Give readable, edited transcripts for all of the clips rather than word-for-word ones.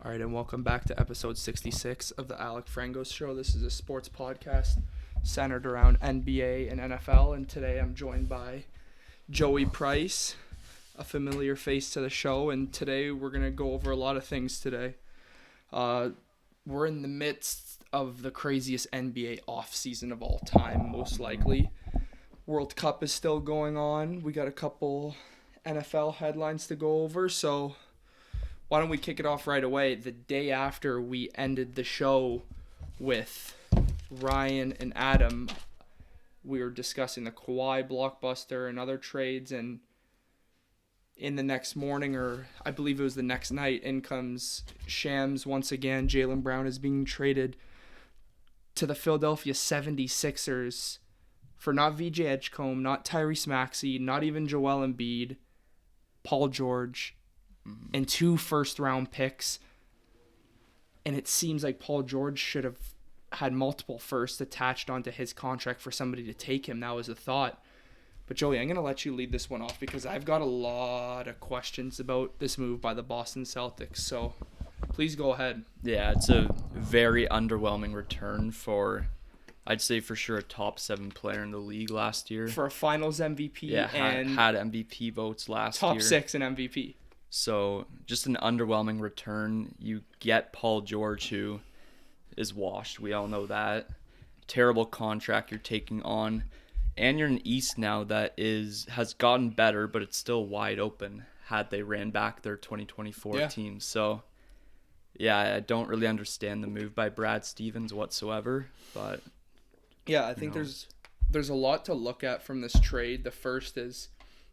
All right, and welcome back to episode 66 of the Alec Frengos show. This is a sports podcast centered around NBA and NFL, and today I'm joined by Joey Price, a familiar face to the show, and today we're going to go over a lot of things today. We're in the midst of the craziest NBA offseason of all time, most likely. World Cup is still going on. We got a couple NFL headlines to go over, so why don't we kick it off right away? The day after we ended the show with Ryan and Adam, we were discussing the Kawhi Blockbuster and other trades, and in the next morning, or I believe it was the next night, in comes Shams once again. Jaylen Brown is being traded to the Philadelphia 76ers for not VJ Edgecombe, not Tyrese Maxey, not even Joel Embiid, Paul George, and 2 first-round picks. And it seems like Paul George should have had multiple firsts attached onto his contract for somebody to take him. That was a thought. But Joey, I'm going to let you lead this one off because I've got a lot of questions about this move by the Boston Celtics. So please go ahead. Yeah, it's a very underwhelming return for, I'd say for sure, a top 7 player in the league last year. For a finals MVP. Yeah, and had MVP votes last year. Top 6 in MVP. So just an underwhelming return. You get Paul George, who is washed. We all know that. Terrible contract you're taking on. And you're in an East now that has gotten better, but it's still wide open had they ran back their 2024 team. So, yeah, I don't really understand the move by Brad Stevens whatsoever. But yeah, I think there's a lot to look at from this trade. The first is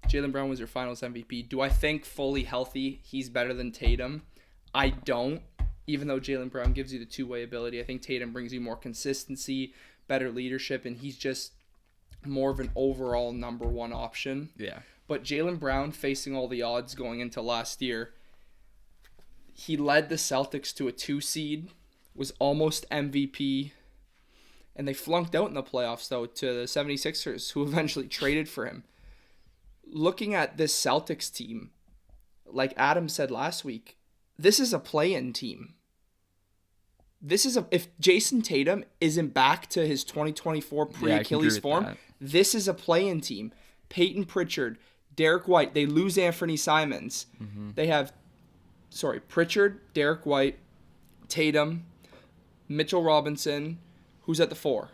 Jaylen Brown was your finals MVP. Do I think fully healthy he's better than Tatum? I don't. Even though Jaylen Brown gives you the two-way ability, I think Tatum brings you more consistency, better leadership, and he's just more of an overall number one option. Yeah. But Jaylen Brown, facing all the odds going into last year, he led the Celtics to a 2 seed, was almost MVP, and they flunked out in the playoffs, though, to the 76ers, who eventually traded for him. Looking at this Celtics team, like Adam said last week, this is a play-in team. If Jason Tatum isn't back to his 2024 pre-Achilles form, this is a play-in team. Peyton Pritchard, Derek White, they lose Anthony Simons. Mm-hmm. They have, Pritchard, Derek White, Tatum, Mitchell Robinson. Who's at the 4?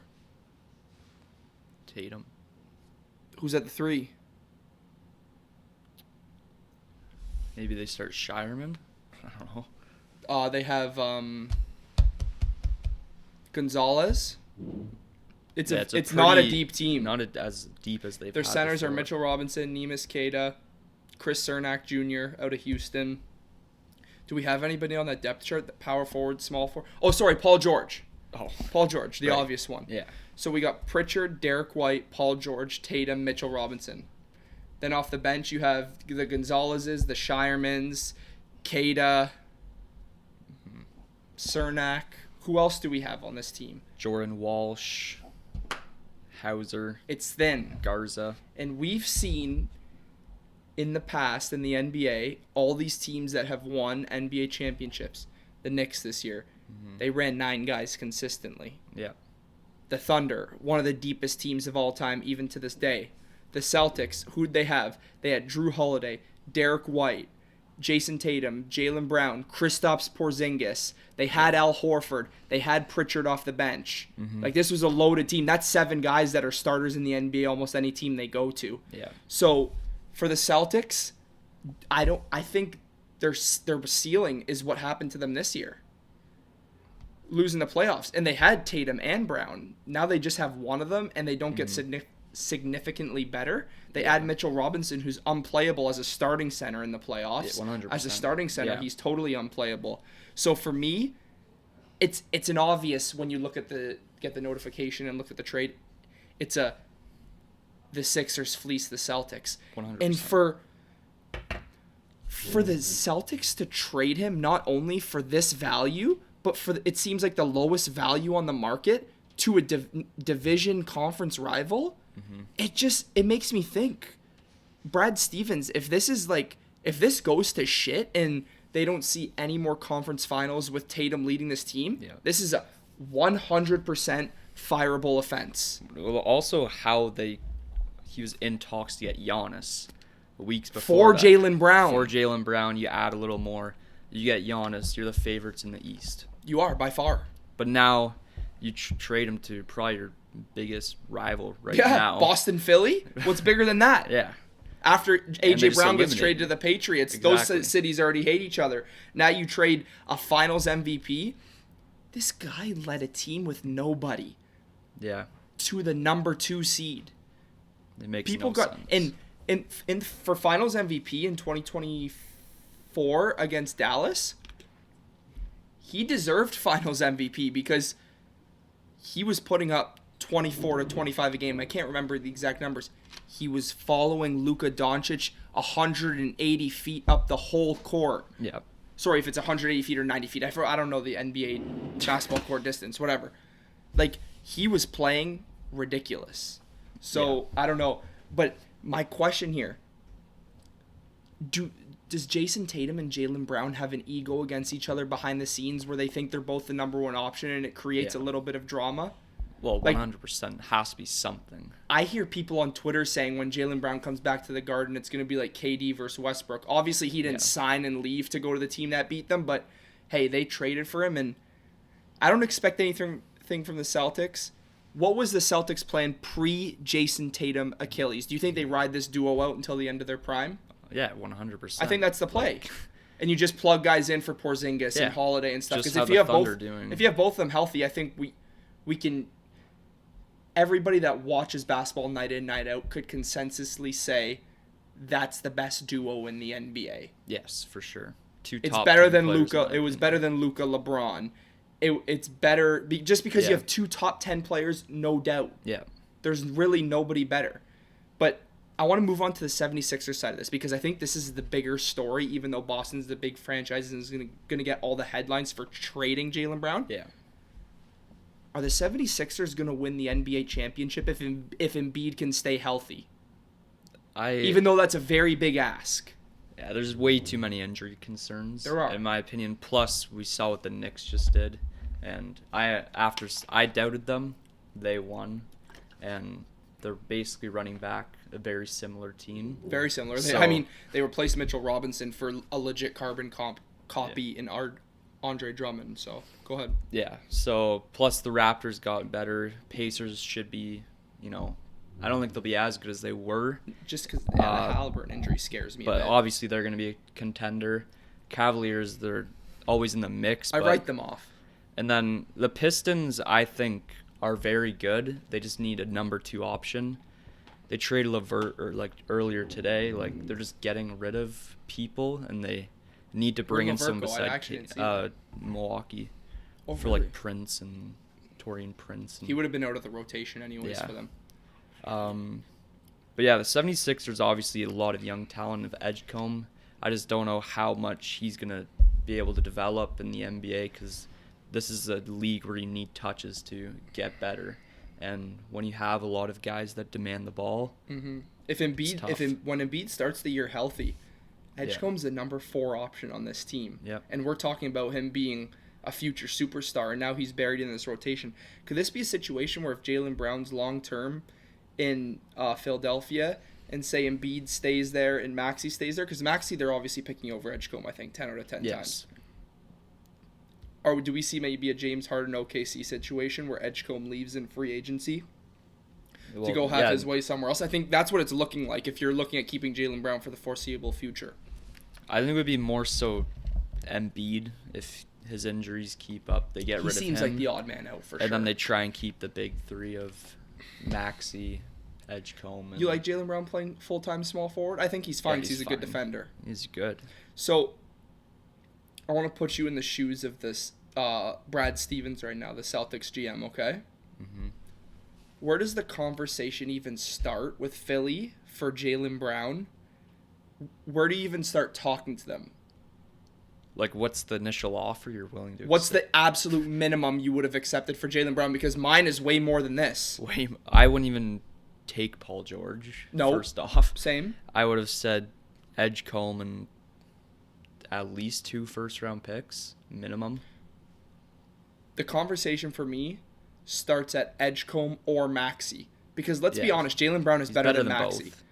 Tatum. Who's at the 3? Maybe they start Shireman? I don't know. They have Gonzalez. It's not a deep team. Not as deep as they've had. Their centers before. are Mitchell Robinson, Neemias Queta, Chris Cernak Jr. out of Houston. Do we have anybody on that depth chart? The power forward, small forward? Oh, sorry, Paul George. Oh, Paul George, the obvious one. Yeah. So we got Pritchard, Derek White, Paul George, Tatum, Mitchell Robinson. Then off the bench, you have the Gonzalez's, the Shiremans, Queta, Cernak. Who else do we have on this team? Jordan Walsh, Hauser. It's thin. Garza. And we've seen in the past in the NBA, all these teams that have won NBA championships, the Knicks this year, they ran 9 guys consistently. Yeah. The Thunder, one of the deepest teams of all time, even to this day. The Celtics, who'd they have? They had Drew Holiday, Derek White, Jason Tatum, Jaylen Brown, Kristaps Porzingis. They had Al Horford. They had Pritchard off the bench. Mm-hmm. Like, this was a loaded team. That's 7 guys that are starters in the NBA, almost any team they go to. Yeah. So, for the Celtics, I think their ceiling is what happened to them this year. Losing the playoffs. And they had Tatum and Brown. Now they just have one of them, and they don't get significantly better. They add Mitchell Robinson, who's unplayable as a starting center in the playoffs. Yeah, 100%. As a starting center, he's totally unplayable. So for me, it's an obvious when you look at get the notification and look at the trade. It's the Sixers fleece the Celtics. 100%. And for the Celtics to trade him not only for this value, but it seems like the lowest value on the market to a division conference rival, it makes me think, Brad Stevens, if this goes to shit and they don't see any more conference finals with Tatum leading this team, Yeah. this is a 100% fireable offense. Well, also how he was in talks to get Giannis weeks before For Jaylen Brown. For Jaylen Brown, you add a little more. You get Giannis. You're the favorites in the East. You are, by far. But now you trade him to probably your biggest rival right Yeah, now. Boston, Philly. What's bigger than that? Yeah. After they A.J. just Brown gets eliminate traded to the Patriots, Exactly. those cities already hate each other. Now you trade a finals MVP. This guy led a team with nobody Yeah. to the number 2 seed. It makes People no got sense. in for finals MVP in 2024 against Dallas. He deserved finals MVP because he was putting up 24 to 25 a game. I can't remember the exact numbers. He was following Luka Doncic 180 feet up the whole court. Yeah. Sorry if it's 180 feet or 90 feet. I don't know the NBA basketball court distance, whatever. Like, he was playing ridiculous. So, I don't know. But my question here, does Jason Tatum and Jaylen Brown have an ego against each other behind the scenes where they think they're both the number 1 option and it creates a little bit of drama? Well, Like- 100% has to be something. I hear people on Twitter saying when Jaylen Brown comes back to the Garden, it's going to be like KD versus Westbrook. Obviously, he didn't sign and leave to go to the team that beat them, but hey, they traded for him, and I don't expect anything from the Celtics. What was the Celtics' plan pre-Jason Tatum Achilles? Do you think they ride this duo out until the end of their prime? Yeah, 100%. I think that's the play. And you just plug guys in for Porzingis and Holiday and stuff. Just Because how the Thunder are doing. if you have both of them healthy, I think we can. Everybody that watches basketball night in, night out could consensusly say that's the best duo in the NBA. Yes, for sure. It's better than Luka. It was better than Luka LeBron. It's better just because you have 2 top 10 players, no doubt. Yeah. There's really nobody better. But I want to move on to the 76ers side of this because I think this is the bigger story, even though Boston's the big franchise and is going to get all the headlines for trading Jaylen Brown. Yeah. Are the 76ers going to win the NBA championship if Embiid can stay healthy? Even though that's a very big ask. Yeah, there's way too many injury concerns. There are. In my opinion. Plus, we saw what the Knicks just did. And I doubted them. They won. And they're basically running back a very similar team. Very similar. So- They replaced Mitchell Robinson for a legit carbon copy in Andre Drummond. So, go ahead. Yeah. So, plus the Raptors got better. Pacers should be, I don't think they'll be as good as they were. Just because the Halliburton injury scares me a But bit. obviously they're going to be a contender. Cavaliers, they're always in the mix. I write them off. And then the Pistons, I think, are very good. They just need a number 2 option. They traded LeVert earlier today. They're just getting rid of people, and they need to bring in some LeVert go? I actually didn't see that. Milwaukee Oh, for really? Prince and Torian Prince. And, He would have been out of the rotation anyways for them. But yeah, the 76ers obviously a lot of young talent of Edgecombe. I just don't know how much he's going to be able to develop in the NBA because this is a league where you need touches to get better. And when you have a lot of guys that demand the ball, When tough. Embiid starts the year healthy, Edgecombe's the number 4 option on this team. Yep. And we're talking about him being a future superstar, and now he's buried in this rotation. Could this be a situation where if Jaylen Brown's long-term in Philadelphia and say Embiid stays there and Maxey stays there? Because Maxey, they're obviously picking over Edgecombe, I think, 10 out of 10 times. Or do we see maybe a James Harden OKC situation where Edgecombe leaves in free agency to go have his way somewhere else? I think that's what it's looking like if you're looking at keeping Jaylen Brown for the foreseeable future. I think it would be more so Embiid if his injuries keep up. They get rid of him. He seems like the odd man out for sure. And then they try and keep the big 3 of Maxey, Edgecombe. And You like Jaylen Brown playing full-time small forward? I think he's fine because he's he's a good fine. defender. He's good. So I want to put you in the shoes of this Brad Stevens right now, the Celtics GM, okay? Mm-hmm. Where does the conversation even start with Philly for Jaylen Brown? Where do you even start talking to them? What's the initial offer you're willing to What's accept? the absolute minimum you would have accepted for Jaylen Brown? Because mine is way more than this. I wouldn't even take Paul George, No. first off. Same? I would have said Edgecombe and at least 2 first-round picks minimum. The conversation for me starts at Edgecombe or Maxey. Because let's be honest, Jaylen Brown is better than Maxey. Both.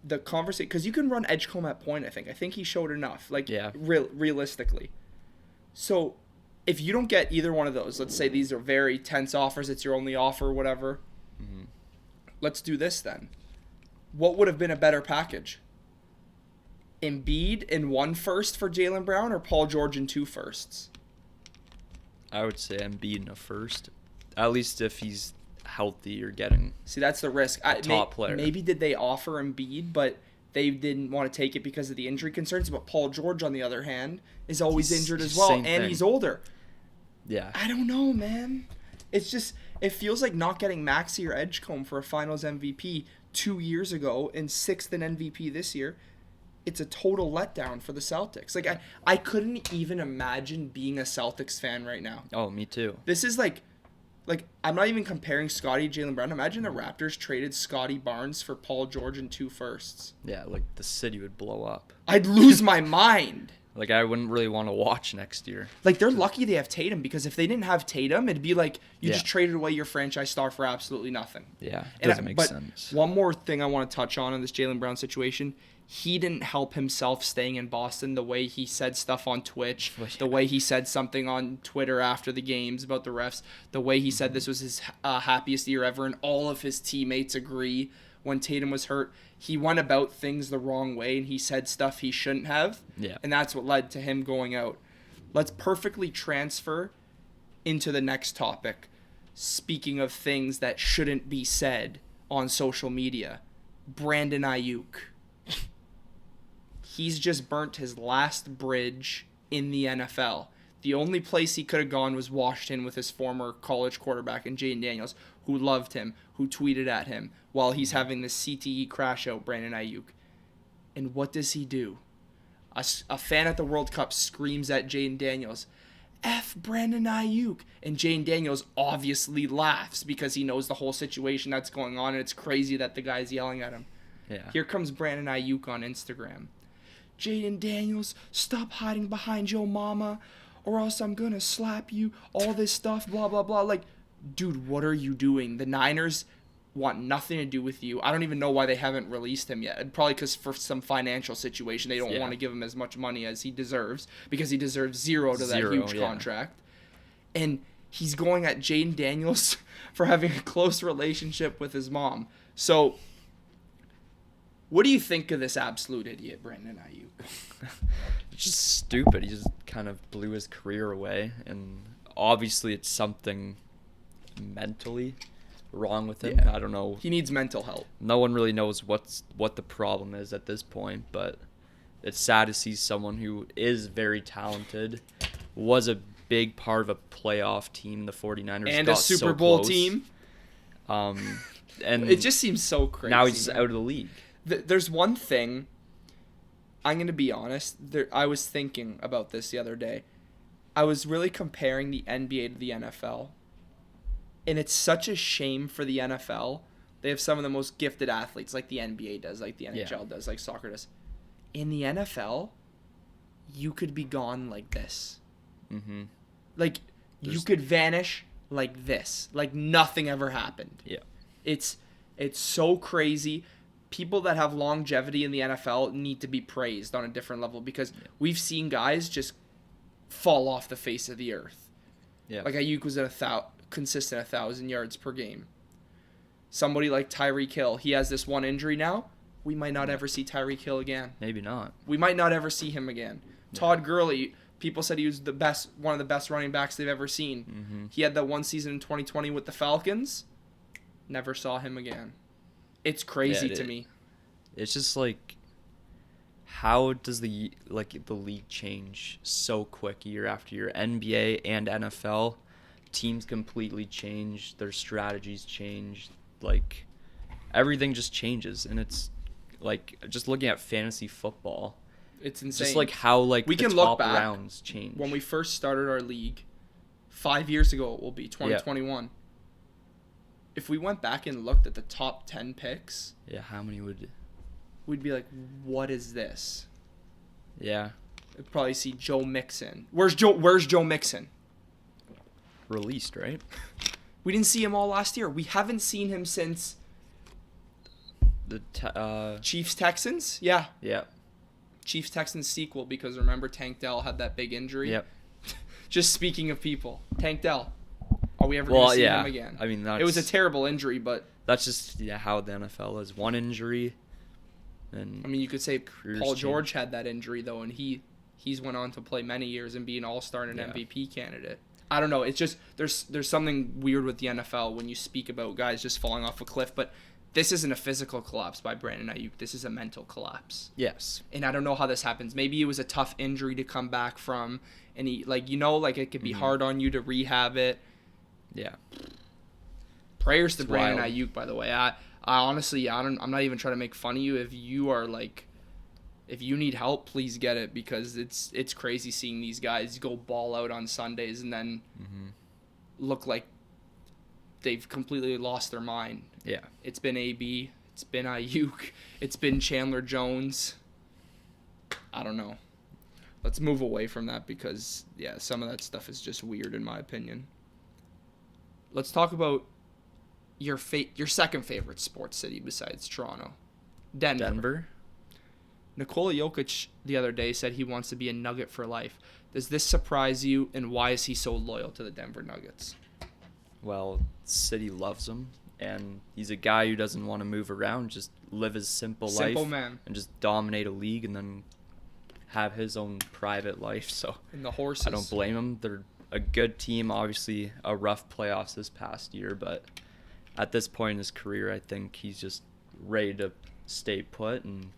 The conversation, because you can run Edgecombe at point, I think. I think he showed enough, realistically. So if you don't get either one of those, let's say these are very tense offers, it's your only offer, whatever. Mm-hmm. Let's do this then. What would have been a better package? Embiid in 1 first for Jaylen Brown or Paul George in 2 firsts? I would say Embiid in a first. At least if he's healthy, you're getting. See, that's the risk. Top player. Maybe did they offer Embiid, but they didn't want to take it because of the injury concerns. But Paul George, on the other hand, is always injured as well, and he's older. Yeah. I don't know, man. It's just, it feels like not getting Maxey or Edgecombe for a Finals MVP 2 years ago and 6th in MVP this year. It's a total letdown for the Celtics. Like, I couldn't even imagine being a Celtics fan right now. Oh, me too. This is like I'm not even comparing Scottie to Jaylen Brown. Imagine the Raptors traded Scottie Barnes for Paul George in 2 firsts. Yeah, like the city would blow up. I'd lose my mind. Like, I wouldn't really want to watch next year. Like, they're lucky they have Tatum, because if they didn't have Tatum, it'd be like you just traded away your franchise star for absolutely nothing. Yeah, it doesn't make sense. One more thing I want to touch on in this Jaylen Brown situation. He didn't help himself staying in Boston, the way he said stuff on Twitch, the way he said something on Twitter after the games about the refs, the way he said this was his happiest year ever, and all of his teammates agree. When Tatum was hurt, he went about things the wrong way, and he said stuff he shouldn't have, and that's what led to him going out. Let's perfectly transfer into the next topic. Speaking of things that shouldn't be said on social media, Brandon Aiyuk. He's just burnt his last bridge in the NFL. The only place he could have gone was Washington with his former college quarterback and Jayden Daniels, who loved him, who tweeted at him while he's having this CTE crash out, Brandon Aiyuk. And what does he do? A fan at the World Cup screams at Jayden Daniels, F Brandon Aiyuk. And Jayden Daniels obviously laughs because he knows the whole situation that's going on, and it's crazy that the guy's yelling at him. Yeah. Here comes Brandon Aiyuk on Instagram. Jayden Daniels, stop hiding behind your mama, or else I'm gonna slap you, all this stuff, blah, blah, blah. Like, dude, what are you doing? The Niners want nothing to do with you. I don't even know why they haven't released him yet. Probably because for some financial situation, they don't want to give him as much money as he deserves, because he deserves zero to that huge contract. And he's going at Jayden Daniels for having a close relationship with his mom. So, what do you think of this absolute idiot, Brandon Aiyuk? It's just stupid. He just kind of blew his career away, and obviously it's something mentally wrong with him. I don't know. He needs mental help. No one really knows what the problem is at this point, but it's sad to see someone who is very talented, was a big part of a playoff team, the 49ers, and a Super Bowl team. And it just seems so crazy. Now he's out of the league. There's one thing, I'm going to be honest, I was thinking about this the other day. I was really comparing the NBA to the NFL. And it's such a shame for the NFL. They have some of the most gifted athletes, like the NBA does, like the NHL does, like soccer does. In the NFL, you could be gone like this. Mm-hmm. Like, you could vanish like this. Like nothing ever happened. Yeah. It's so crazy. People that have longevity in the NFL need to be praised on a different level, because we've seen guys just fall off the face of the earth. Yeah. Like Aiyuk was at consistent 1,000 yards per game. Somebody like Tyreek Hill, he has this one injury now. We might not ever see Tyreek Hill again. Maybe not. We might not ever see him again. Yeah. Todd Gurley, people said he was one of the best running backs they've ever seen. Mm-hmm. He had that one season in 2020 with the Falcons. Never saw him again. It's crazy to me. It's just like, how does the league change so quick year after year? NBA and NFL teams completely change, their strategies change, like everything just changes, and it's like just looking at fantasy football, it's insane. Just like how like we the can top look back rounds change. When we first started our league 5 years ago, it will be 2021. If we went back and looked at the top 10 picks, how many we'd be like, what is this? Yeah. I'd probably see Joe Mixon. Where's Joe Mixon? Released, right? We didn't see him all last year. We haven't seen him since The Chiefs Texans. Yeah, yeah. Chiefs Texans sequel, because remember Tank Dell had that big injury. Yep. Just speaking of people, Tank Dell. Are we ever going to see him again? I mean, it was a terrible injury, but that's just how the NFL is. One injury, and I mean, you could say Paul change. George had that injury though, and he's went on to play many years and be an all-star and an MVP candidate. I don't know. It's just there's something weird with the NFL when you speak about guys just falling off a cliff, but this isn't a physical collapse by Brandon Aiyuk. This is a mental collapse. Yes. And I don't know how this happens. Maybe it was a tough injury to come back from, and it could be hard on you to rehab it. Yeah. Prayers to Brandon Aiyuk, by the way. I honestly, I'm not even trying to make fun of you. If you are if you need help, please get it, because it's crazy seeing these guys go ball out on Sundays and then look like they've completely lost their mind. Yeah. It's been AB, it's been Aiyuk, it's been Chandler Jones. I don't know. Let's move away from that because, some of that stuff is just weird in my opinion. Let's talk about your second favorite sports city besides Toronto. Denver. Nikola Jokic the other day said he wants to be a Nugget for life. Does this surprise you, and why is he so loyal to the Denver Nuggets? Well, city loves him, and he's a guy who doesn't want to move around, just live his simple life. Simple man. And just dominate a league and then have his own private life. So and the horses. I don't blame him. They're a good team, obviously a rough playoffs this past year, but at this point in his career, I think he's just ready to stay put and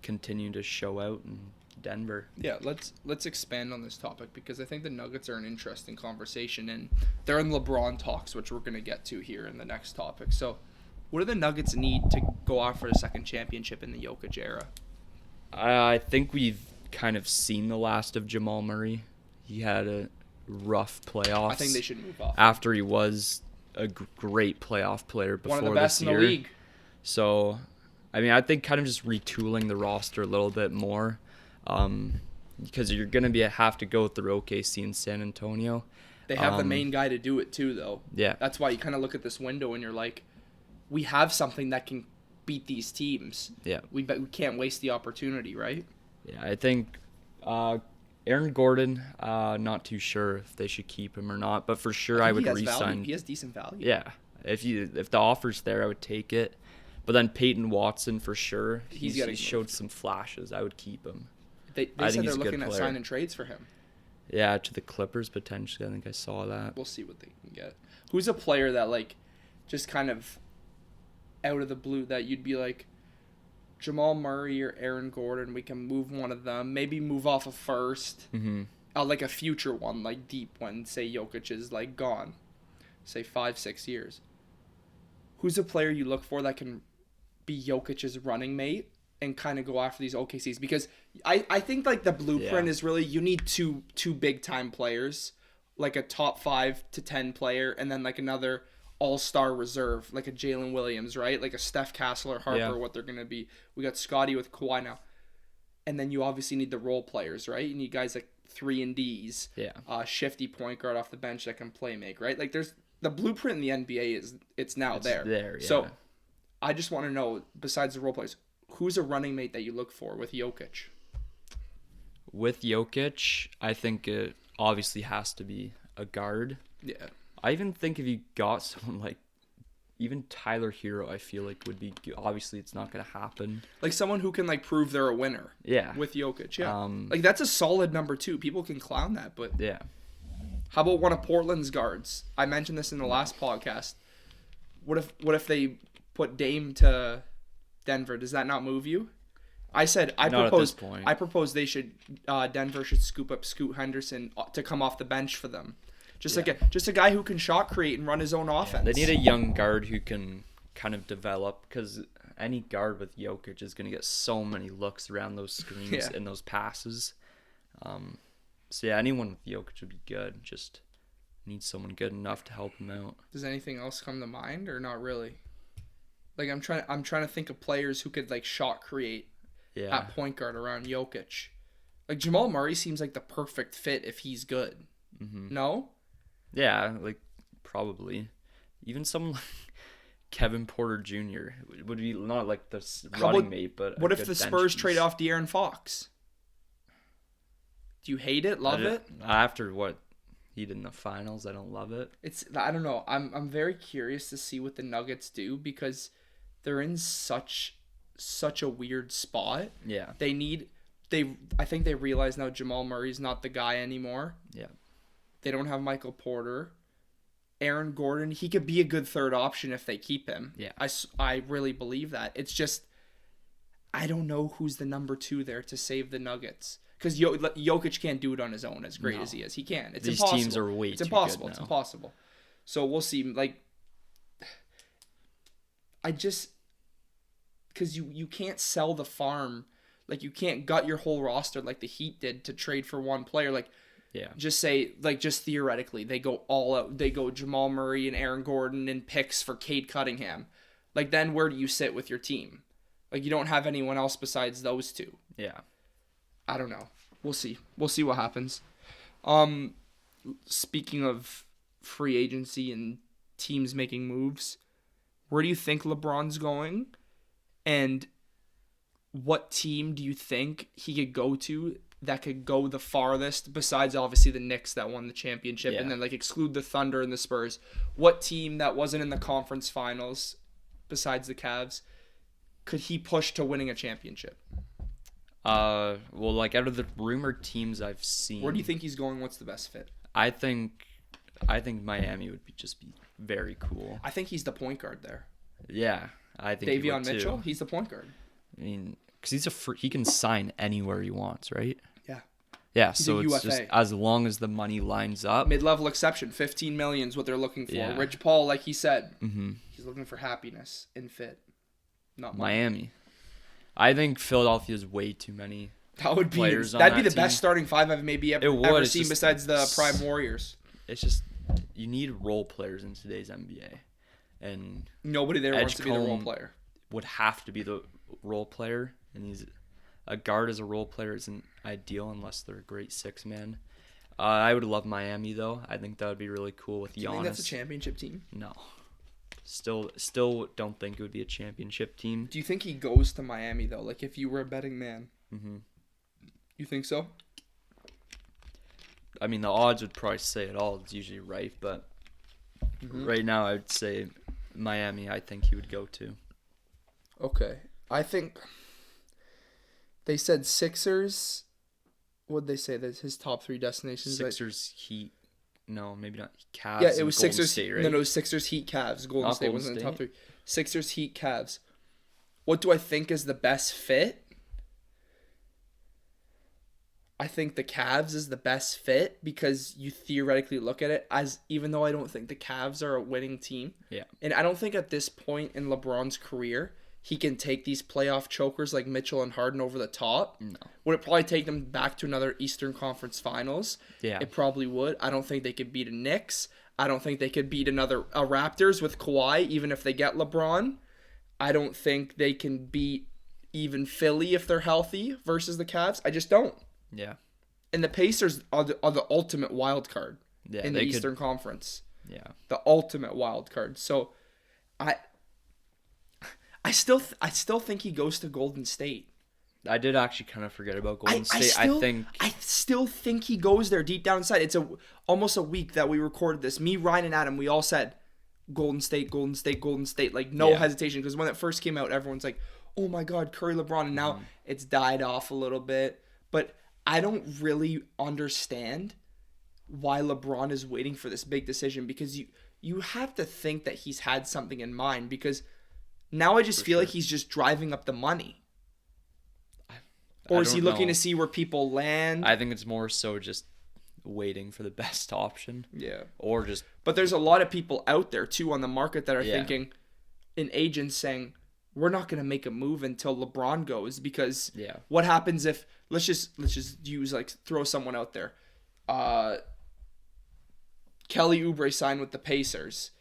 continue to show out in Denver. Yeah, let's expand on this topic, because I think the Nuggets are an interesting conversation, and they're in LeBron talks, which we're going to get to here in the next topic. So what do the Nuggets need to go out for a second championship in the Jokic era? I think we've kind of seen the last of Jamal Murray. He had a rough playoffs. I think they should move off. After he was a great playoff player before one of the best this in year. the league. So, I mean, I think kind of just retooling the roster a little bit more, because you're going to have to go through OKC and San Antonio. They have the main guy to do it too, though. Yeah. That's why you kind of look at this window and you're like, we have something that can beat these teams. Yeah. We can't waste the opportunity, right? Yeah, I think Aaron Gordon, not too sure if they should keep him or not, but for sure I would re-sign. He has decent value. Yeah. If the offer's there, I would take it. But then Peyton Watson, for sure, he showed some flashes. I would keep him. They said they're looking at signing trades for him. Yeah, to the Clippers potentially. I think I saw that. We'll see what they can get. Who's a player that, just kind of out of the blue that you'd be like, Jamal Murray or Aaron Gordon, we can move one of them. Maybe move off a first. Mm-hmm. Like a future one, deep when, say, Jokic is, gone. Say 5-6 years. Who's a player you look for that can be Jokic's running mate and kind of go after these OKCs? Because I think the blueprint is really, you need two big time players, like a top 5 to 10 player, and then another all-star reserve, like a Jaylen Williams, right? Like a Steph Castle or Harper, what they're gonna be. We got Scotty with Kawhi now, and then you obviously need the role players, right? You need guys like 3-and-Ds, shifty point guard off the bench that can play make, right? There's the blueprint in the NBA it's there. Yeah. So I just want to know, besides the role players, who's a running mate that you look for with Jokic? With Jokic, I think it obviously has to be a guard. Yeah. I even think if you got someone like even Tyler Hero, I feel like would be good. Obviously, it's not going to happen. Someone who can prove they're a winner. Yeah. With Jokic, yeah. That's a solid number 2. People can clown that, but yeah. How about one of Portland's guards? I mentioned this in the last podcast. What if they put Dame to Denver? Does that not move you? I propose they should Denver should scoop up Scoot Henderson to come off the bench for them. Just a guy who can shot create and run his own offense. They need a young guard who can kind of develop, because any guard with Jokic is going to get so many looks around those screens and those passes. So yeah, anyone with Jokic would be good. Just need someone good enough to help him out. Does anything else come to mind, or not really? I'm trying to think of players who could shot create at point guard around Jokic. Like, Jamal Murray seems like the perfect fit if he's good. Mm-hmm. No? Yeah, like, probably. Even someone like Kevin Porter Jr. would be not like the running mate, but what if the Spurs trade off De'Aaron Fox? Do you hate it? Love it? After what he did in the finals, I don't love it. I don't know. I'm very curious to see what the Nuggets do because they're in such a weird spot. Yeah. I think they realize now Jamal Murray's not the guy anymore. Yeah. They don't have Michael Porter. Aaron Gordon, he could be a good third option if they keep him. Yeah. I really believe that. It's just, I don't know who's the number 2 there to save the Nuggets. Because Jokic can't do it on his own as great as he is. He can. It's These impossible. teams are way it's too impossible. good It's now. impossible. So we'll see. Like, because you can't sell the farm. Like, you can't gut your whole roster like the Heat did to trade for one player. Like, yeah. just theoretically, they go all out. They go Jamal Murray and Aaron Gordon and picks for Cade Cunningham. Like, then where do you sit with your team? Like, you don't have anyone else besides those two. Yeah. I don't know. We'll see. We'll see what happens. Speaking of free agency and teams making moves, where do you think LeBron's going? And what team do you think he could go to that could go the farthest besides obviously the Knicks that won the championship and then like exclude the Thunder and the Spurs? What team that wasn't in the conference finals besides the Cavs could he push to winning a championship? Well, like out of the rumored teams I've seen, Where do you think he's going? What's the best fit? I think Miami would just be very cool. I think he's the point guard there. Yeah, I think Davion Mitchell, he's the point guard. I mean, because he can sign anywhere he wants, right? Yeah. Yeah, He's so a it's UFA. just as long as the money lines up. Mid-level exception, $15 million is what they're looking for. Yeah. Rich Paul, like he said, Mm-hmm. he's looking for happiness and fit, not money. Miami. I think Philadelphia's way too many. That would be players on that'd be that the best team. starting five I've maybe ever It's seen just- besides the Prime Warriors. It's just you need role players in today's NBA, and Nobody there wants to be the role Edgecombe player. would have to be the role player, and he's a guard as a role player isn't ideal unless they're a great 6-man. I would love Miami though. I think that would be really cool with Giannis. Do you think that's a championship team? No. Still don't think it would be a championship team. Do you think he goes to Miami though? Like if you were a betting man, you think so? I mean, the odds would probably say it all. It's usually right, but right now I would say Miami. I think he would go to. Okay, I think they said Sixers. What'd they say? That his top 3 destinations. Sixers, Heat. No, maybe not. Cavs. Yeah, it and was Golden Sixers. State, right? No, it was Sixers, Heat, Cavs. Golden Not State Golden wasn't in the top State? 3. Sixers, Heat, Cavs. What do I think is the best fit? I think the Cavs is the best fit because you theoretically look at it as, even though I don't think the Cavs are a winning team. Yeah. And I don't think at this point in LeBron's career, he can take these playoff chokers like Mitchell and Harden over the top. No. Would it probably take them back to another Eastern Conference Finals? Yeah. It probably would. I don't think they could beat a Knicks. I don't think they could beat a Raptors with Kawhi, even if they get LeBron. I don't think they can beat even Philly if they're healthy versus the Cavs. I just don't. Yeah. And the Pacers are the ultimate wild card in the Eastern Conference. Yeah. The ultimate wild card. So I still think he goes to Golden State. I did actually kind of forget about Golden State. I still think he goes there deep down inside. It's almost a week that we recorded this. Me, Ryan, and Adam, we all said Golden State, Golden State, Golden State. Like, no hesitation. Because when it first came out, everyone's like, oh my God, Curry, LeBron. And now it's died off a little bit. But I don't really understand why LeBron is waiting for this big decision. Because you have to think that he's had something in mind. Because now I just feel like he's just driving up the money. Or is he looking to see where people land? I think it's more so just waiting for the best option. Yeah. Or just... But there's a lot of people out there, too, on the market that are thinking, an agent saying, we're not going to make a move until LeBron goes. Because what happens if... Let's just use, like, throw someone out there. Kelly Oubre signed with the Pacers.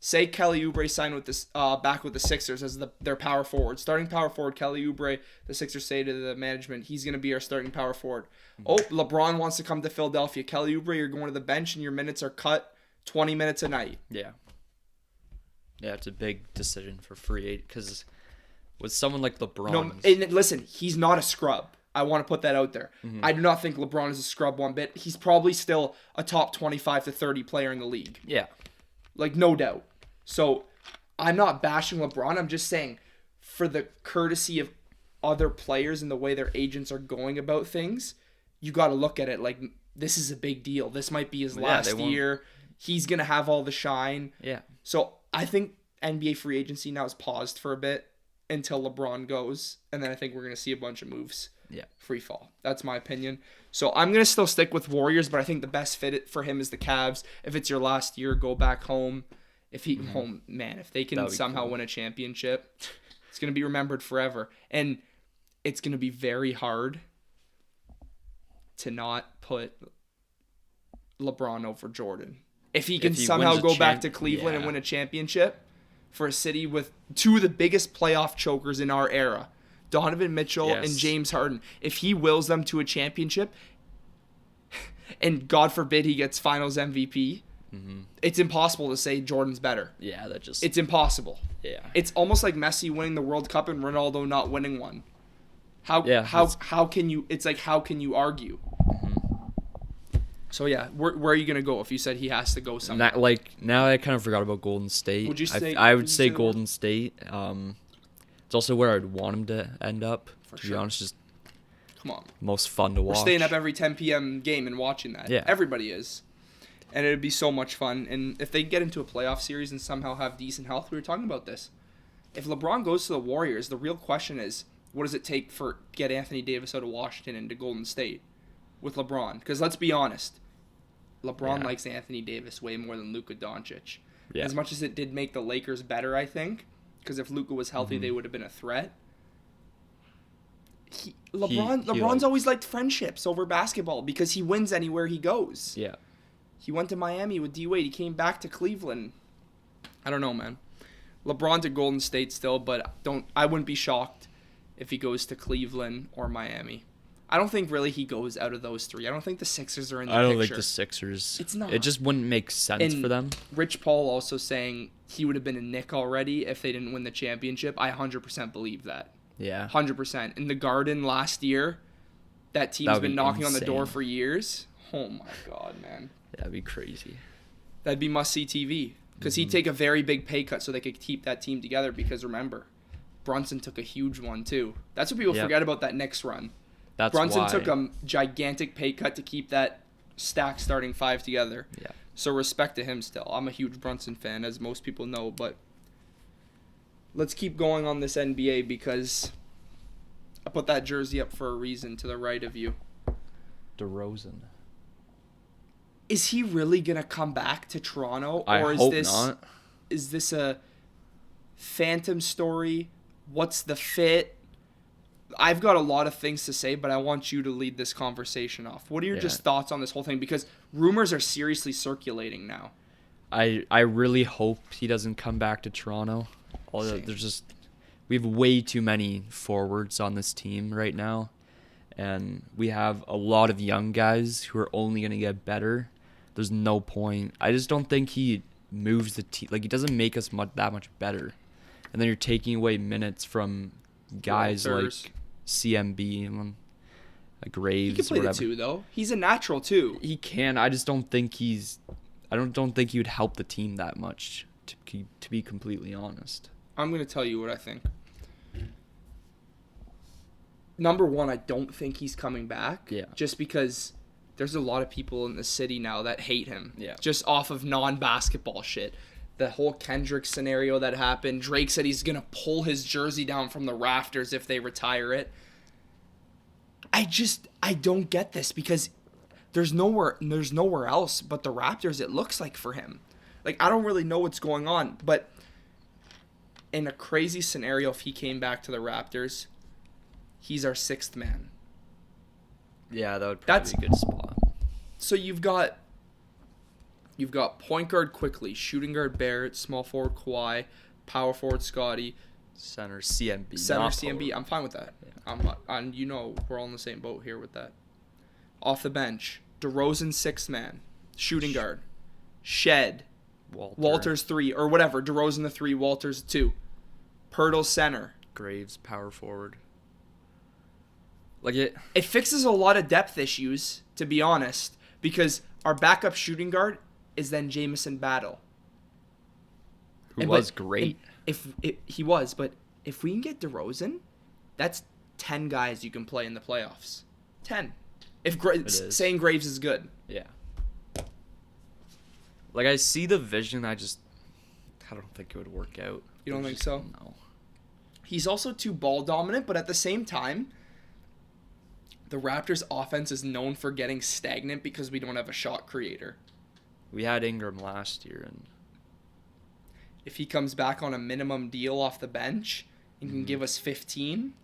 say Kelly Oubre signed with this back with the Sixers as their power forward, starting power forward. Kelly Oubre, the Sixers say to the management, he's going to be our starting power forward. Oh, LeBron wants to come to Philadelphia. Kelly Oubre, you're going to the bench and your minutes are cut 20 minutes a night. Yeah. Yeah, it's a big decision for free agent because with someone like LeBron. No, and listen, he's not a scrub. I want to put that out there. I do not think LeBron is a scrub one bit. He's probably still a top 25 to 30 player in the league. Yeah. Like, no doubt. So, I'm not bashing LeBron. I'm just saying, for the courtesy of other players and the way their agents are going about things, you got to look at it like, this is a big deal. This might be his last year. He's going to have all the shine. Yeah. So, I think NBA free agency now is paused for a bit until LeBron goes. And then I think we're going to see a bunch of moves. Yeah. Free fall. That's my opinion. So I'm going to still stick with Warriors, but I think the best fit for him is the Cavs. If it's your last year, go back home. If they can somehow win a championship, it's going to be remembered forever. And it's going to be very hard to not put LeBron over Jordan. If he can somehow go back to Cleveland and win a championship for a city with two of the biggest playoff chokers in our era, Donovan Mitchell and James Harden, if he wills them to a championship, and God forbid he gets Finals MVP, it's impossible to say Jordan's better. Yeah, it's impossible. Yeah, it's almost like Messi winning the World Cup and Ronaldo not winning one. How can you? It's like, how can you argue? So yeah, where are you gonna go if you said he has to go somewhere? Now I kind of forgot about Golden State. Would you say? I would say Golden State. It's also where I'd want him to end up. To be honest, just come on, most fun to watch. We're staying up every 10 p.m. game and watching that. Yeah, everybody is, and it'd be so much fun. And if they get into a playoff series and somehow have decent health, we were talking about this. If LeBron goes to the Warriors, the real question is, what does it take for get Anthony Davis out of Washington into Golden State with LeBron? Because let's be honest, LeBron likes Anthony Davis way more than Luka Doncic. Yeah. As much as it did make the Lakers better, I think. Because if Luka was healthy, they would have been a threat. LeBron's always liked friendships over basketball because he wins anywhere he goes. Yeah. He went to Miami with D-Wade. He came back to Cleveland. I don't know, man. LeBron to Golden State still, but I wouldn't be shocked if he goes to Cleveland or Miami. I don't think really he goes out of those three. I don't think the Sixers are in the picture. I don't think the Sixers. It's not. It just wouldn't make sense for them. Rich Paul also saying he would have been a Knick already if they didn't win the championship. I 100% believe that. Yeah. 100%. In the Garden last year, that team's been knocking on the door for years. Oh my God, man. That'd be crazy. That'd be must-see TV. Because he'd take a very big pay cut so they could keep that team together. Because remember, Brunson took a huge one too. That's what people forget about that Knicks run. Brunson took a gigantic pay cut to keep that stacked starting five together. Yeah. So respect to him still. I'm a huge Brunson fan, as most people know. But let's keep going on this NBA because I put that jersey up for a reason to the right of you. Derozan. Is he really going to come back to Toronto? I hope not. Is this a phantom story? What's the fit? I've got a lot of things to say, but I want you to lead this conversation off. What are your just thoughts on this whole thing? Because rumors are seriously circulating now. I really hope he doesn't come back to Toronto. We have way too many forwards on this team right now, and we have a lot of young guys who are only going to get better. There's no point. I just don't think he moves the team. Like, he doesn't make us that much better. And then you're taking away minutes from guys like CMB, like Graves. He can play the two, though. He's a natural, too. He can. I just don't think I don't think he would help the team that much, to be completely honest. I'm going to tell you what I think. Number one, I don't think he's coming back. Yeah. Just because there's a lot of people in the city now that hate him. Yeah. Just off of non-basketball shit. The whole Kendrick scenario that happened. Drake said he's going to pull his jersey down from the rafters if they retire it. I don't get this because there's nowhere else but the Raptors, it looks like, for him. Like, I don't really know what's going on, but in a crazy scenario, if he came back to the Raptors, he's our sixth man. Yeah, that would probably be a good spot. So you've got You've got point guard Quickly, shooting guard Barrett, small forward Kawhi, power forward Scotty, Center CMB. center not CMB. forward. I'm fine with that. Yeah. We're all in the same boat here with that. Off the bench, DeRozan 6th man, shooting guard, Shed, Walters 3 or whatever. DeRozan the 3, Walters 2, Pirtle center. Graves power forward. Like it fixes a lot of depth issues, to be honest, because our backup shooting guard is then Jamison Battle. Who was great. He was, but if we can get DeRozan, that's 10 guys you can play in the playoffs. 10. If saying Graves is good. Yeah. Like I see the vision, I don't think it would work out. You don't think so? No. He's also too ball dominant, but at the same time, the Raptors' offense is known for getting stagnant because we don't have a shot creator. We had Ingram last year, and if he comes back on a minimum deal off the bench and can give us 15,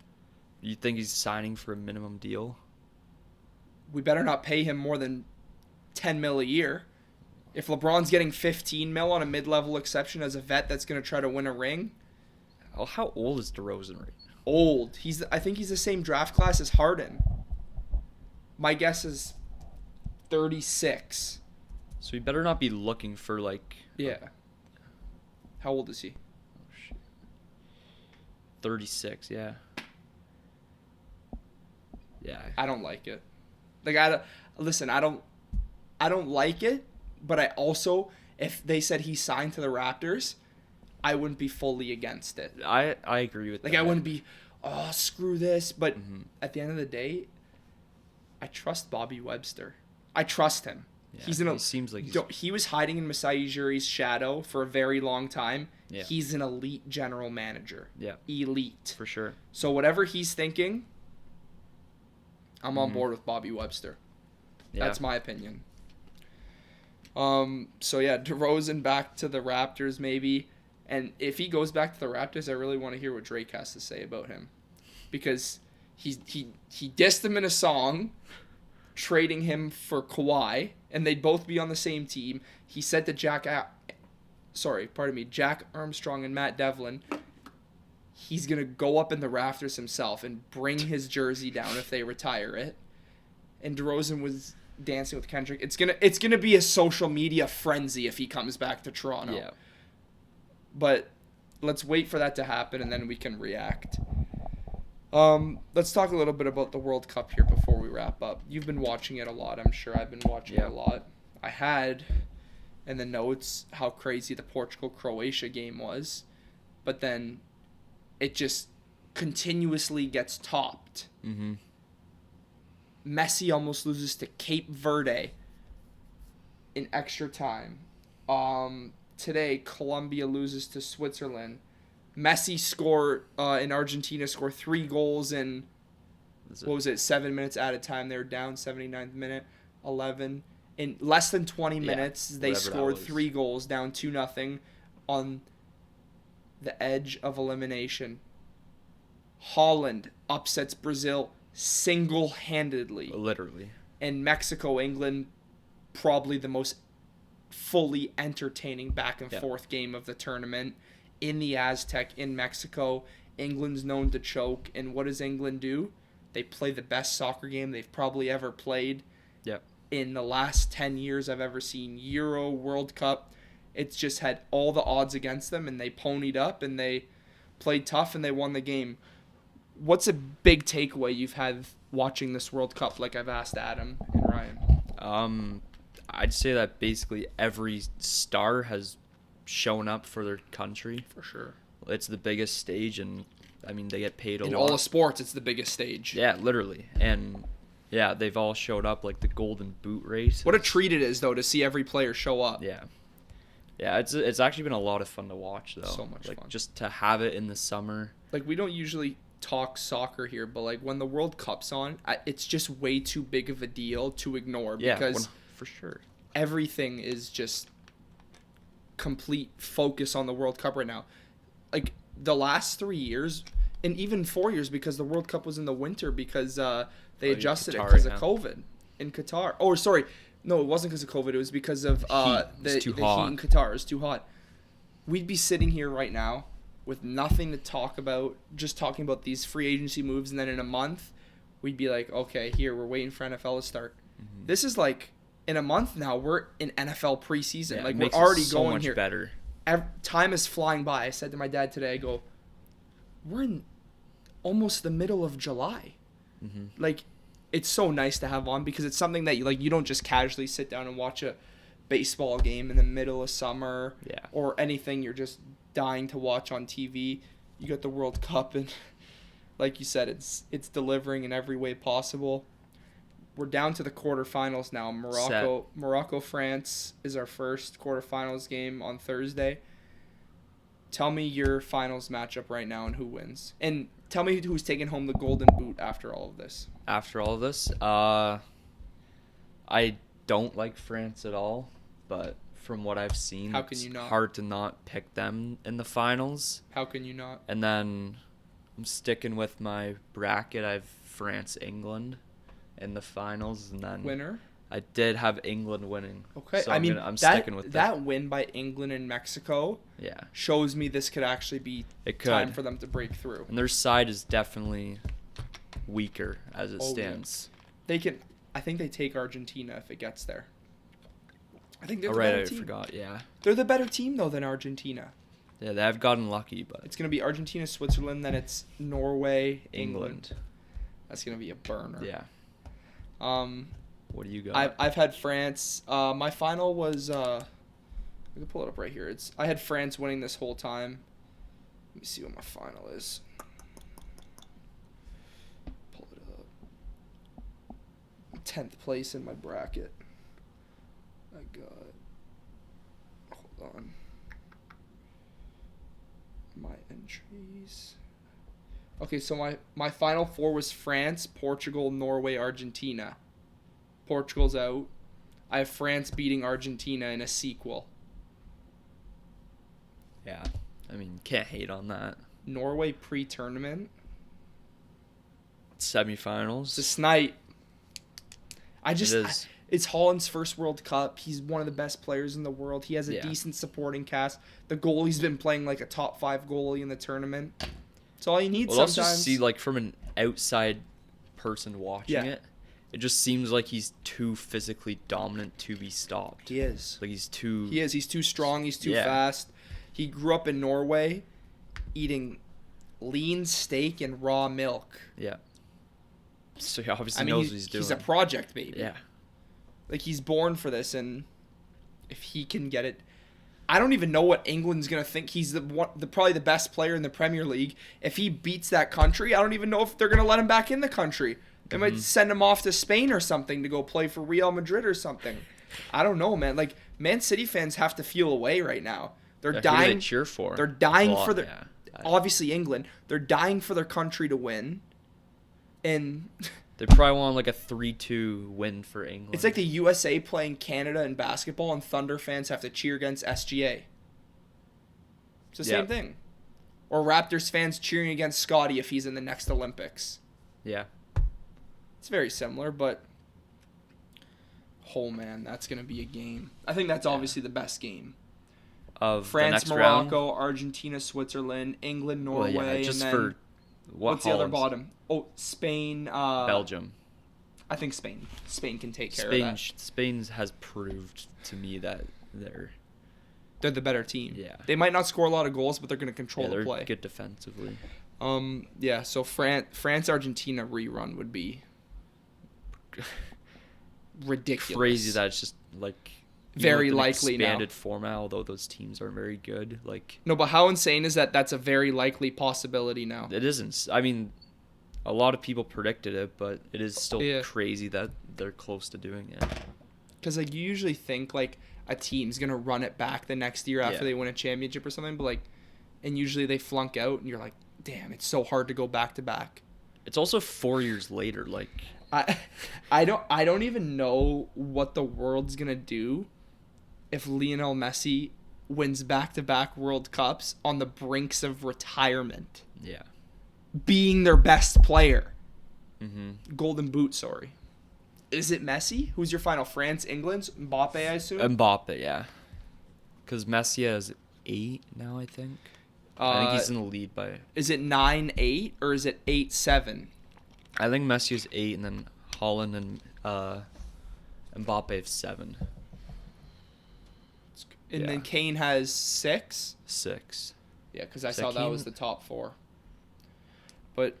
you think he's signing for a minimum deal? We better not pay him more than 10 mil a year. If LeBron's getting 15 mil on a mid-level exception as a vet that's going to try to win a ring. Oh, how old is DeRozan right now? Old. I think he's the same draft class as Harden. My guess is 36. So he better not be looking for like... Yeah. How old is he? Oh, shit. 36, yeah. Yeah. I don't like it. Like, I don't like it, but I also, if they said he signed to the Raptors, I wouldn't be fully against it. I agree with that. Like, I wouldn't be, oh, screw this. But at the end of the day, I trust Bobby Webster. I trust him. Yeah, He seems like he was hiding in Masai Ujiri's shadow for a very long time. Yeah. He's an elite general manager. Yeah. Elite. For sure. So whatever he's thinking, I'm on board with Bobby Webster. Yeah. That's my opinion. So yeah, DeRozan back to the Raptors maybe. And if he goes back to the Raptors, I really want to hear what Drake has to say about him. Because he dissed him in a song, trading him for Kawhi, and they'd both be on the same team. He said to Jack Armstrong and Matt Devlin, he's going to go up in the rafters himself and bring his jersey down if they retire it. And DeRozan was dancing with Kendrick. It's gonna be a social media frenzy if he comes back to Toronto. Yeah. But let's wait for that to happen, and then we can react. Let's talk a little bit about the World Cup here before we wrap up. You've been watching it a lot, I'm sure. I've been watching it a lot. I had in the notes how crazy the Portugal-Croatia game was, but then it just continuously gets topped. Mm-hmm. Messi almost loses to Cape Verde in extra time. Today, Colombia loses to Switzerland. Messi in Argentina scored 3 goals in, 7 minutes at a time. They were down 79th minute, 11. In less than 20 minutes, they scored 3 goals, down 2-0 on the edge of elimination. Holland upsets Brazil single-handedly. Literally. And Mexico, England, probably the most fully entertaining back and forth game of the tournament in the Aztec in Mexico. England's known to choke, and what does England do? They play the best soccer game they've probably ever played. Yep. In the last 10 years I've ever seen. Euro, World Cup, it's just had all the odds against them, and they ponied up and they played tough and they won the game. What's a big takeaway you've had watching this World Cup, like I've asked Adam and Ryan? I'd say that basically every star has shown up for their country. For sure. It's the biggest stage, and, I mean, they get paid a lot. In all of sports, it's the biggest stage. Yeah, literally. And, yeah, they've all showed up, like the Golden Boot race. What a treat it is, though, to see every player show up. Yeah. Yeah, it's actually been a lot of fun to watch, though. So much fun. Just to have it in the summer. Like, we don't usually talk soccer here, but, like, when the World Cup's on, it's just way too big of a deal to ignore. Because for sure. Everything is just complete focus on the World Cup right now. Like, the last 3 years, and even 4 years, because the World Cup was in the winter because they adjusted Qatar, it because of COVID in Qatar. Oh, sorry. No, it wasn't because of COVID. It was because of Heat. the It's too heat hot. in Qatar. It was too hot. We'd be sitting here right now with nothing to talk about, just talking about these free agency moves, and then in a month, we'd be like, okay, here, we're waiting for NFL to start. Mm-hmm. This is like, in a month now, we're in NFL preseason. Yeah, like, it we're makes it already so going much here. better. Time is flying by. I said to my dad today, I go, we're in almost the middle of July. Mm-hmm. Like, it's so nice to have on because it's something that you don't just casually sit down and watch a baseball game in the middle of summer or anything you're just dying to watch on TV. You got the World Cup, and like you said, it's delivering in every way possible. We're down to the quarterfinals now. Morocco, France is our first quarterfinals game on Thursday. Tell me your finals matchup right now and who wins. And tell me who's taking home the golden boot after all of this. After all of this, I don't like France at all, but from what I've seen, How can it's you not? hard to not pick them in the finals. How can you not? And then I'm sticking with my bracket. I have France, England in the finals, and then Winner? I did have England winning. Okay. So I'm that, sticking with that win by England and Mexico Yeah. shows me this could actually be It could. time for them to break through. And their side is definitely weaker as it stands. I think they take Argentina if it gets there. I think they're Oh, the right, better I team. forgot, yeah. They're the better team, though, than Argentina. Yeah, they have gotten lucky, but It's going to be Argentina, Switzerland, then it's Norway, England. England. That's going to be a burner. Yeah. What do you got? I've had France. My final was I can pull it up right here. I had France winning this whole time. Let me see what my final is. Pull it up. 10th place in my bracket. I got. Hold on. My entries. Okay, so my final four was France, Portugal, Norway, Argentina. Portugal's out. I have France beating Argentina in a sequel. Yeah. I mean, can't hate on that. Norway pre-tournament. Semifinals. This night. Is. It's Holland's first World Cup. He's one of the best players in the world. He has a Yeah. decent supporting cast. The goalie's been playing like a top 5 goalie in the tournament. It's all you need Well, sometimes. also see, like, from an outside person watching it, it just seems like he's too physically dominant to be stopped. He is. Like, he's too... He is. He's too strong. He's too Yeah. fast. He grew up in Norway eating lean steak and raw milk. Yeah. So he obviously knows what he's doing. He's a project baby. Yeah. Like, he's born for this, and if he can get it... I don't even know what England's going to think. He's probably the best player in the Premier League. If he beats that country, I don't even know if they're going to let him back in the country. They might send him off to Spain or something to go play for Real Madrid or something. I don't know, man. Like, Man City fans have to feel away right now. They're Who dying. do they cheer for? They're dying Well, for their... yeah. Obviously, England. They're dying for their country to win. And... They probably want like a 3-2 win for England. It's like the USA playing Canada in basketball, and Thunder fans have to cheer against SGA. It's the same thing. Or Raptors fans cheering against Scotty if he's in the next Olympics. Yeah. It's very similar, but... Oh, man, that's going to be a game. I think that's obviously the best game. Of France, the next round? Morocco, Argentina, Switzerland, England, Norway, Well, yeah, just and then... for... What's the other Holland's- bottom? Oh, Spain. Belgium. I think Spain. Spain can take care of that. Spain has proved to me that they're They're the better team. Yeah. They might not score a lot of goals, but they're going to control they're the play. good defensively. Yeah, so France Argentina rerun would be ridiculous. Crazy that it's just like very even with an likely now. expanded format, although those teams aren't very good. Like No, but how insane is that? That's a very likely possibility now. it isn't. I mean, a lot of people predicted it, but it is still Yeah. crazy that they're close to doing it. Because like you usually think like a team's gonna run it back the next year after Yeah. they win a championship or something, but like, and usually they flunk out, and you're like, damn, it's so hard to go back to back. It's also 4 years later. Like I don't even know what the world's gonna do if Lionel Messi wins back-to-back World Cups on the brinks of retirement, yeah. being their best player. Mm-hmm. Golden Boot, sorry. Is it Messi? Who's your final? France, England, Mbappe, I assume. Mbappe, yeah. Because Messi is 8 now, I think. I think he's in the lead by. Is it 9-8 or is it 8-7? I think Messi is 8, and then Holland and Mbappe have 7. And then Kane has 6. 6. Yeah, because I Is saw that that Kane? was the top 4. But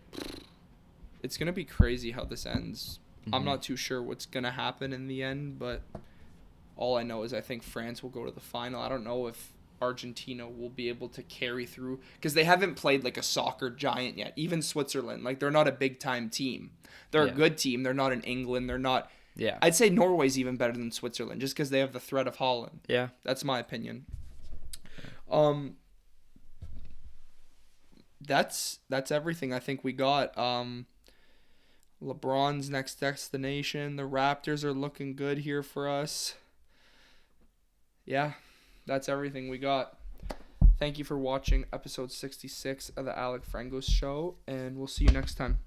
it's gonna be crazy how this ends. I'm not too sure what's gonna happen in the end, but all I know is I think France will go to the final. I don't know if Argentina will be able to carry through because they haven't played like a soccer giant yet. Even Switzerland, like they're not a big time team. They're a good team. They're not in England. They're not. Yeah. I'd say Norway's even better than Switzerland just because they have the threat of Holland. Yeah. That's my opinion. That's everything I think we got. LeBron's next destination. The Raptors are looking good here for us. Yeah, that's everything we got. Thank you for watching episode 66 of the Alec Frengos Show, and we'll see you next time.